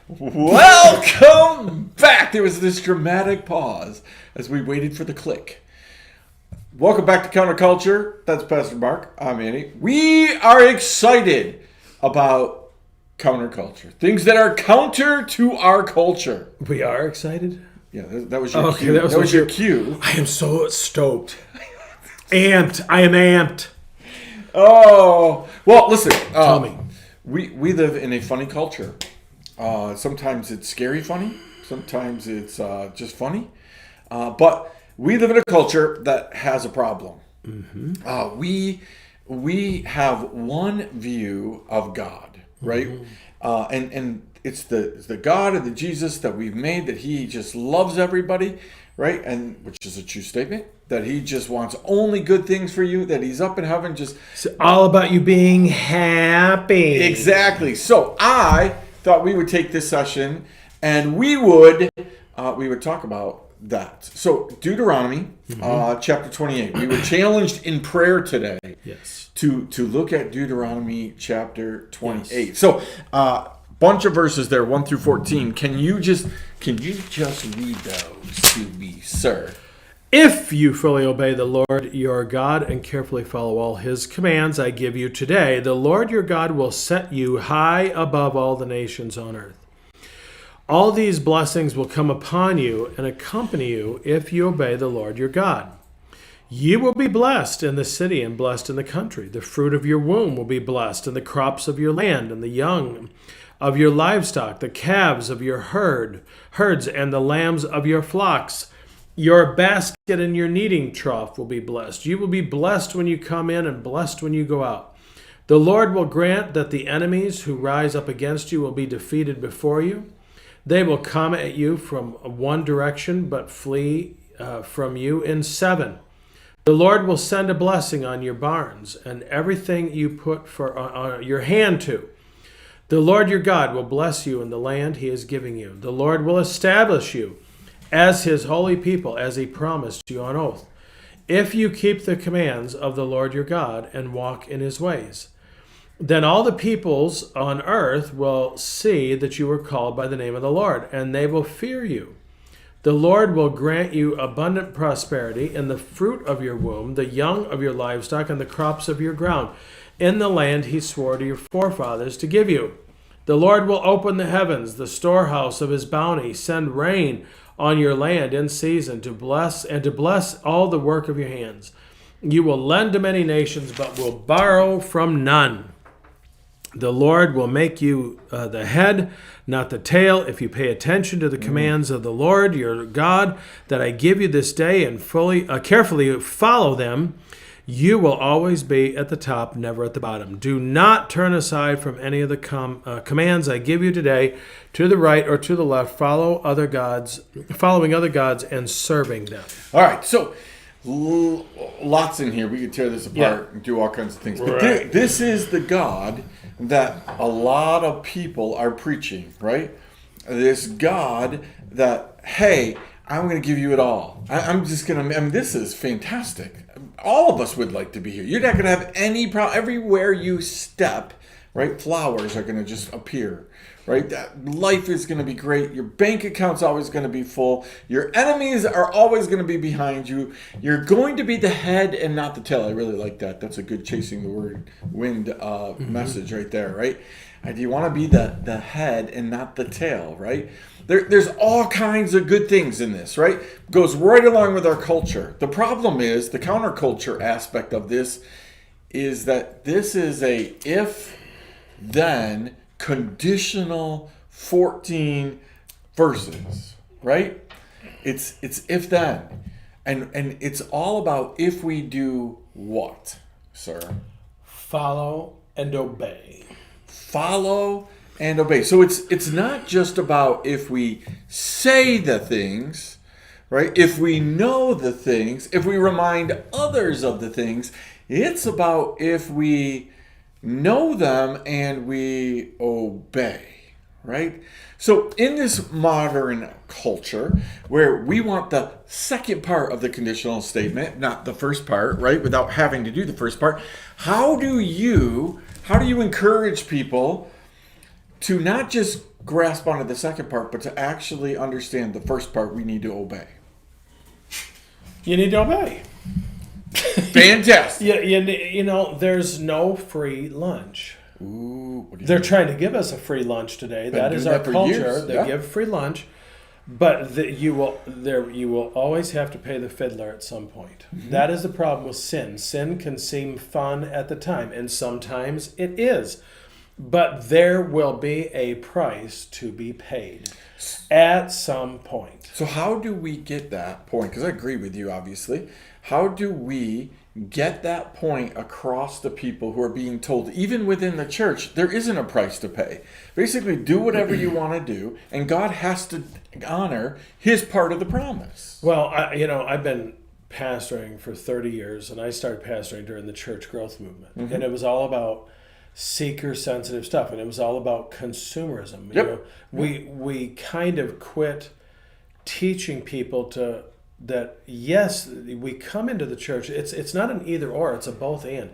Welcome back. There was this dramatic pause as we waited for the click. Welcome back to Counterculture. That's Pastor Mark. I'm Annie. We are excited about counterculture. Things that are counter to our culture. We are excited? Yeah, that was your cue. That was your cue. I am so stoked. Amped. I am amped. Oh. Well, listen. Tell me. We live in a funny culture. Sometimes it's scary funny. Sometimes it's just funny. But we live in a culture that has a problem. Mm-hmm. We have one view of God, right? Mm-hmm. And it's the God and the Jesus that we've made, that he just loves everybody, right? And which is a true statement, that he just wants only good things for you, that he's up in heaven just... It's all about you being happy. Exactly. So I thought we would take this session and we would talk about that. So Deuteronomy chapter 28. We were challenged in prayer today to look at Deuteronomy chapter 28. Yes. So bunch of verses there, 1 through 14. Can you just read those to me, sir? If you fully obey the Lord your God and carefully follow all his commands I give you today, the Lord your God will set you high above all the nations on earth. All these blessings will come upon you and accompany you if you obey the Lord your God. You will be blessed in the city and blessed in the country. The fruit of your womb will be blessed, and the crops of your land, and the young of your livestock, the calves of your herds, and the lambs of your flocks. Your basket and your kneading trough will be blessed. You will be blessed when you come in and blessed when you go out. The Lord will grant that the enemies who rise up against you will be defeated before you. They will come at you from one direction, but flee from you in seven. The Lord will send a blessing on your barns and everything you put your hand to. The Lord your God will bless you in the land he is giving you. The Lord will establish you as his holy people, as he promised you on oath, if you keep the commands of the Lord your God and walk in his ways. Then all the peoples on earth will see that you were called by the name of the Lord, and they will fear you. The Lord will grant you abundant prosperity in the fruit of your womb, the young of your livestock, and the crops of your ground, in the land he swore to your forefathers to give you. The Lord will open the heavens, the storehouse of his bounty, send rain on your land in season to bless all the work of your hands. You will lend to many nations, but will borrow from none. The Lord will make you the head, not the tail, if you pay attention to the commands of the Lord your God that I give you this day and carefully follow them. You will always be at the top, never at the bottom. Do not turn aside from any of the commands I give you today, to the right or to the left, following other gods and serving them. All right, so lots in here. We could tear this apart and do all kinds of things. But this is the God that a lot of people are preaching, right? This God that, hey, I'm going to give you it all. This is fantastic. All of us would like to be here. You're not going to have any problem. Everywhere you step, right, flowers are going to just appear, right? That life is going to be great. Your bank account's always going to be full. Your enemies are always going to be behind you. You're going to be the head and not the tail. I really like that. That's a good chasing the wind message right there, right? Do you want to be the head and not the tail, right? There's all kinds of good things in this, right? Goes right along with our culture. The problem is, the counterculture aspect of this is that this is a if-then conditional 14 verses, right? It's if-then. And it's all about if we do what, sir? Follow and obey. Follow and obey. So it's not just about if we say the things, right? If we know the things, if we remind others of the things. It's about if we know them and we obey, right? So in this modern culture where we want the second part of the conditional statement, not the first part, right? Without having to do the first part, how do you encourage people to not just grasp onto the second part, but to actually understand the first part, we need to obey. You need to obey. Fantastic. You know, there's no free lunch. Ooh, They're trying to give us a free lunch today. That is our culture. They give free lunch, but you will always have to pay the fiddler at some point. Mm-hmm. That is the problem with sin. Sin can seem fun at the time, and sometimes it is. But there will be a price to be paid at some point. So how do we get that point? Because I agree with you, obviously. How do we get that point across to people who are being told, even within the church, there isn't a price to pay? Basically, do whatever you want to do, and God has to honor his part of the promise. Well, I've been pastoring for 30 years, and I started pastoring during the church growth movement. Mm-hmm. And it was all about seeker-sensitive stuff, and it was all about consumerism. Yep. You know, we kind of quit teaching people that yes, we come into the church. It's not an either or; it's a both and.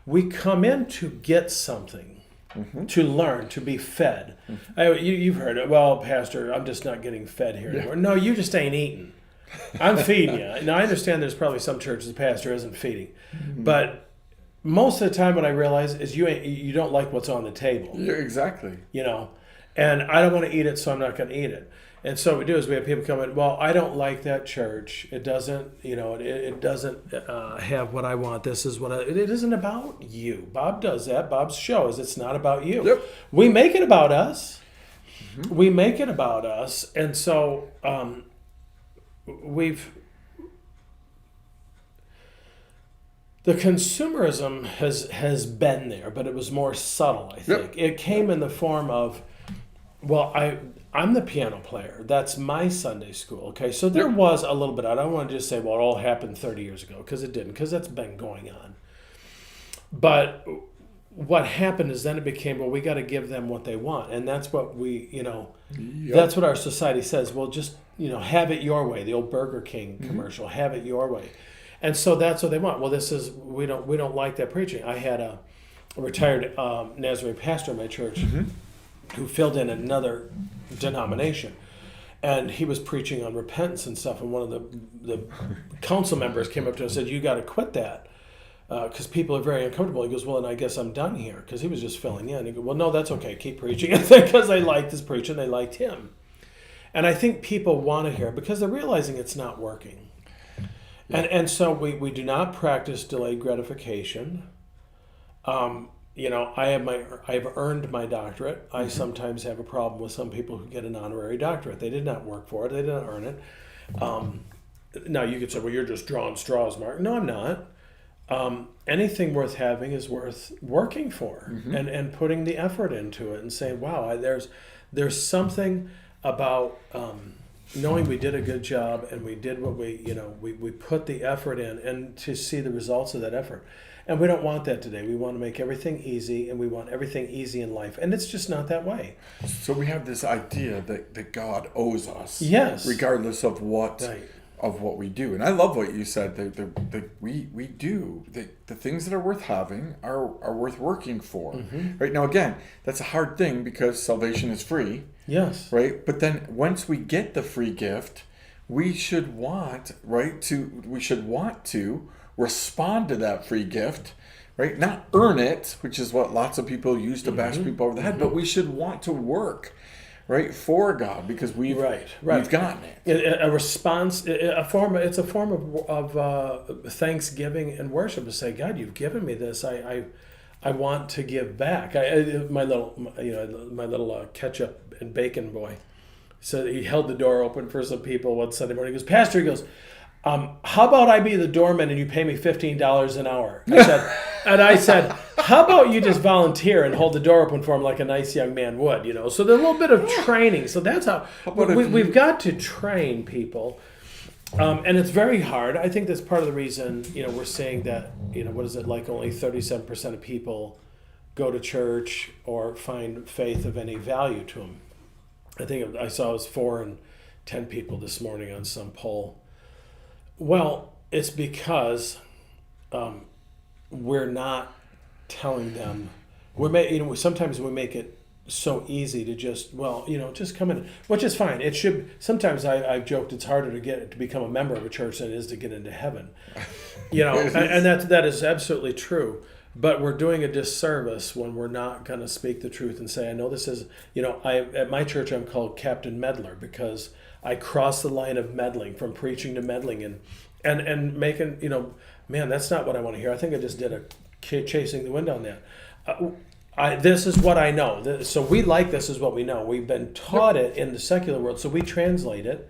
We come in to get something, mm-hmm. to learn, to be fed. Mm-hmm. You've heard it. Well, Pastor, I'm just not getting fed here anymore. No, you just ain't eating. I'm feeding you. Now I understand there's probably some churches the pastor isn't feeding, mm-hmm. but most of the time, what I realize is you don't like what's on the table. Yeah, exactly. You know, and I don't want to eat it, so I'm not going to eat it. And so what we do is we have people come in. Well, I don't like that church. It doesn't, it doesn't have what I want. This is what it isn't about you. Bob does that. Bob's show is it's not about you. Yep. We make it about us. Mm-hmm. We make it about us, and so the consumerism has been there, but it was more subtle, I think. Yep. It came in the form of, well, I'm the piano player. That's my Sunday school, okay? So there was a little bit. I don't want to just say, well, it all happened 30 years ago, because it didn't, because that's been going on. But what happened is then it became, well, we got to give them what they want. And that's what that's what our society says. Well, just, have it your way. The old Burger King commercial, mm-hmm. have it your way. And so that's what they want. Well, we don't like that preaching. I had a retired Nazarene pastor in my church mm-hmm. who filled in another denomination, and he was preaching on repentance and stuff. And one of the council members came up to him and said, "You got to quit that because people are very uncomfortable." He goes, "Well, and I guess I'm done here," because he was just filling in. He goes, "Well, no, that's okay. Keep preaching," because they liked his preaching, they liked him. And I think people want to hear it because they're realizing it's not working. And so we do not practice delayed gratification. I have earned my doctorate. I mm-hmm. sometimes have a problem with some people who get an honorary doctorate. They did not work for it. They did not earn it. Now you could say, well, you're just drawing straws, Mark. No, I'm not. Anything worth having is worth working for mm-hmm. and putting the effort into it and saying, wow, there's something about knowing we did a good job and we did what we put the effort in, and to see the results of that effort. And we don't want that today. We want to make everything easy, and we want everything easy in life. And it's just not that way. So we have this idea that God owes us. Yes. Regardless of what we do. And I love what you said. We do. The things that are worth having are worth working for. Mm-hmm. Right? Now, again, that's a hard thing because salvation is free. Yes. Right? But then once we get the free gift, we should want, to respond to that free gift, right? Not earn it, which is what lots of people use to bash mm-hmm. people over the head, mm-hmm. but we should want to work, right, for God because we've gotten it. A response, it's a form of thanksgiving and worship to say, God, you've given me this. I want to give back. My little ketchup and bacon boy. So he held the door open for some people one Sunday morning. He goes, Pastor, he goes, how about I be the doorman and you pay me $15 an hour? I said, how about you just volunteer and hold the door open for him like a nice young man would, So there's a little bit of training. So that's how we've got to train people. And it's very hard. I think that's part of the reason, we're saying that, what is it, like only 37% of people go to church or find faith of any value to them. I think I saw it was 4 in 10 people this morning on some poll. Well, it's because we're not telling them. Sometimes we make it so easy to just, well, just come in, which is fine. It should. Sometimes I've joked it's harder to become a member of a church than it is to get into heaven. And that is absolutely true. But we're doing a disservice when we're not going to speak the truth and say, I know this is, at my church I'm called Captain Meddler because I cross the line of meddling, from preaching to meddling, and making, man, that's not what I want to hear. I think I just did a chasing the wind on that. This is what I know. So we like this is what we know. We've been taught it in the secular world, so we translate it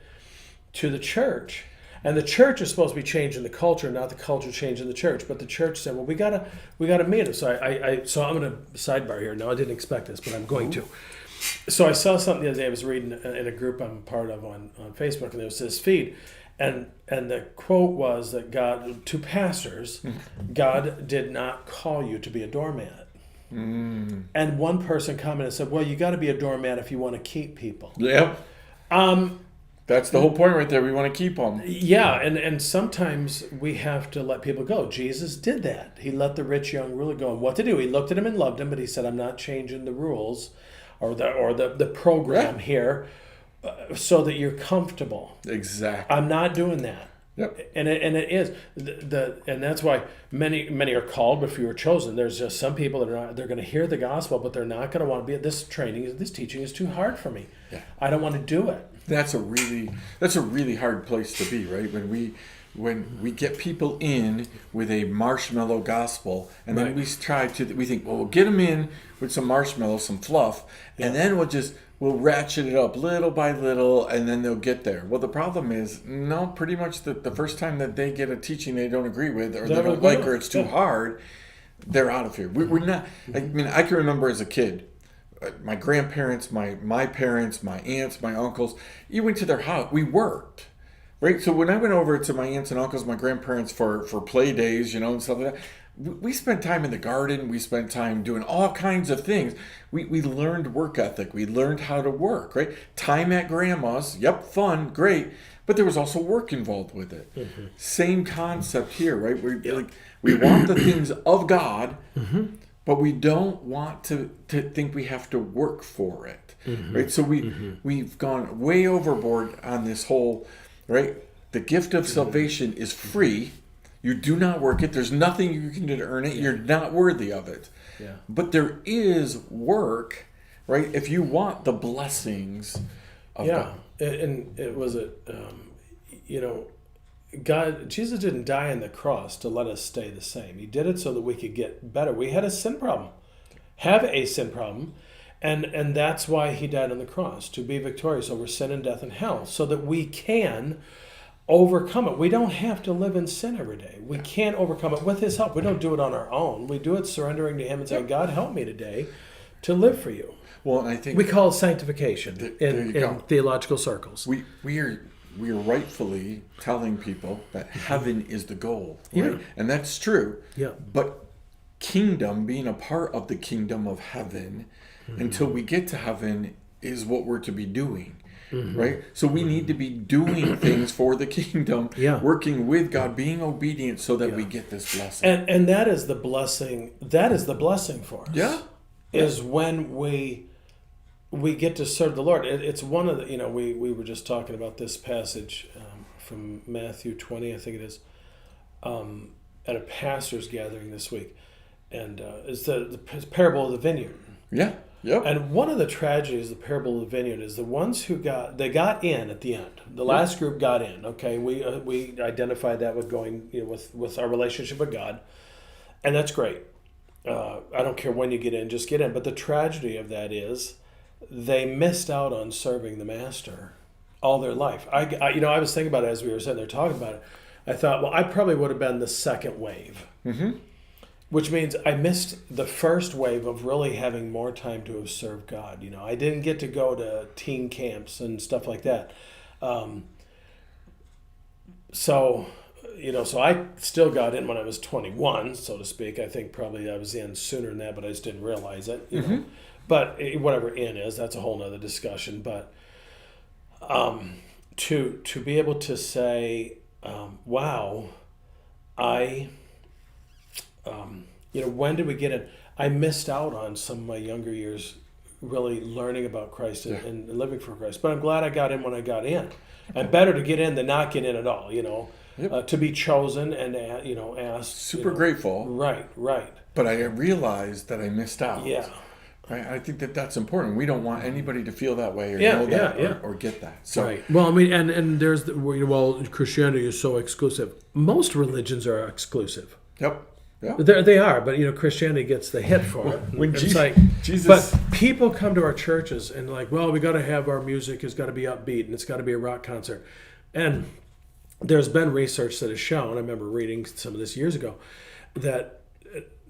to the church. And the church is supposed to be changing the culture, not the culture changing the church. But the church said, "Well, we gotta meet it." So I'm going to sidebar here. No, I didn't expect this, but I'm going to. So I saw something the other day. I was reading in a group I'm part of on Facebook, and there was this feed, and the quote was that God, to pastors, God did not call you to be a doormat. And one person commented and said, "Well, you got to be a doormat if you want to keep people." Yeah. That's the whole point right there. We want to keep them. Yeah, and sometimes we have to let people go. Jesus did that. He let the rich young ruler go. And what to do? He looked at him and loved him, but he said, "I'm not changing the rules or the program here so that you're comfortable. Exactly. I'm not doing that." Yep. And it is and that's why many are called but few are chosen. There's just some people that are not. They're going to hear the gospel, but they're not going to want to be at this training. This teaching is too hard for me. Yeah. I don't want to do it. That's a really hard place to be, right? When we get people in with a marshmallow gospel, and then we think, well, we'll get them in with some marshmallow, some fluff, and then we'll ratchet it up little by little, and then they'll get there. Well, the problem is, no, pretty much the first time that they get a teaching they don't agree with, or they don't like, or it's too hard, they're out of here. We're not. I mean, I can remember as a kid, my grandparents, my parents, my aunts, my uncles, you went to their house. We worked, right? So when I went over to my aunts and uncles, my grandparents for play days, and stuff like that, we spent time in the garden. We spent time doing all kinds of things. We learned work ethic. We learned how to work, right? Time at grandma's, yep, fun, great. But there was also work involved with it. Mm-hmm. Same concept here, right? We want the things of God, but we don't want to think we have to work for it, right? So we've gone way overboard on this whole, right? The gift of salvation is free. You do not work it. There's nothing you can do to earn it. You're not worthy of it. Yeah. But there is work, right? If you want the blessings of God. And it was God, Jesus didn't die on the cross to let us stay the same. He did it so that we could get better. We had a sin problem, and that's why he died on the cross, to be victorious over sin and death and hell, so that we can overcome it. We don't have to live in sin every day. We can overcome it with his help. We don't do it on our own. We do it surrendering to him and saying, God, help me today to live for you. Well, I think we call it sanctification in theological circles. We are rightfully telling people that heaven is the goal, right? Yeah. And that's true. Yeah. But kingdom, being a part of the kingdom of heaven, until we get to heaven, is what we're to be doing, right? So we need to be doing things for the kingdom, working with God, being obedient, so that we get this blessing. And that is the blessing. That is the blessing for us. Yeah. Is when we get to serve the Lord. It's one of the, we were just talking about this passage from Matthew 20, I think it is, at a pastor's gathering this week. And it's the parable of the vineyard. Yeah. Yep. And one of the tragedies of the parable of the vineyard is the ones who got in at the end. The last group got in. Okay, we identified that with going, with our relationship with God, and that's great. I don't care when you get in, just get in. But the tragedy of that is they missed out on serving the master all their life. I was thinking about it as we were sitting there talking about it. I thought, well, I probably would have been the second wave. Which means I missed the first wave of really having more time to have served God. I didn't get to go to teen camps and stuff like that. So I still got in when I was 21, so to speak. I think probably I was in sooner than that, but I just didn't realize it. But whatever in is, that's a whole nother discussion. But to be able to say, wow, when did we get in? I missed out on some of my younger years really learning about Christ and living for Christ. But I'm glad I got in when I got in. And better to get in than not get in at all, to be chosen and, asked. Super grateful. Right. But I realized that I missed out. Yeah. Right? I think that's important. We don't want anybody to feel that way or know that or get that. So, right. Well, I mean, and there's, Christianity is so exclusive. Most religions are exclusive. Yep. Yeah. They are, but Christianity gets the hit for it. When Jesus, but people come to our churches and we got to have our music has got to be upbeat and it's got to be a rock concert. And there's been research that has shown, I remember reading some of this years ago, that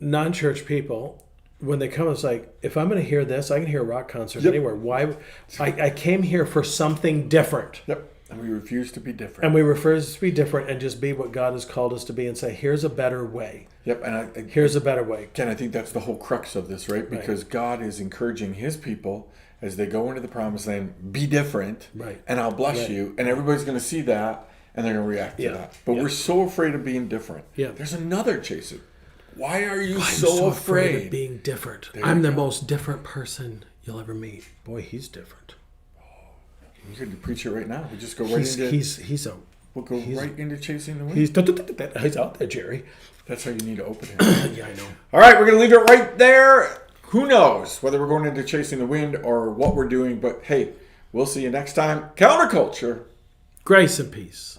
non-church people, when they come, it's like, if I'm going to hear this, I can hear a rock concert anywhere. Why? I came here for something different. Yep. And we refuse to be different. And we refuse to be different and just be what God has called us to be and say, here's a better way. Yep. And here's a better way. Ken, I think that's the whole crux of this, right? Because God is encouraging his people as they go into the promised land, be different. Right. And I'll bless you. And everybody's going to see that and they're going to react to that. But we're so afraid of being different. Yeah. There's another Jason. Why are you so afraid of being different? I'm the most different person you'll ever meet. Boy, he's different. You could preach it right now. We just go right into. We'll go right into chasing the wind. He's out there, Jerry. That's how you need to open it. Yeah, I know. All right, we're gonna leave it right there. Who knows whether we're going into chasing the wind or what we're doing? But hey, we'll see you next time. Counterculture. Grace and peace.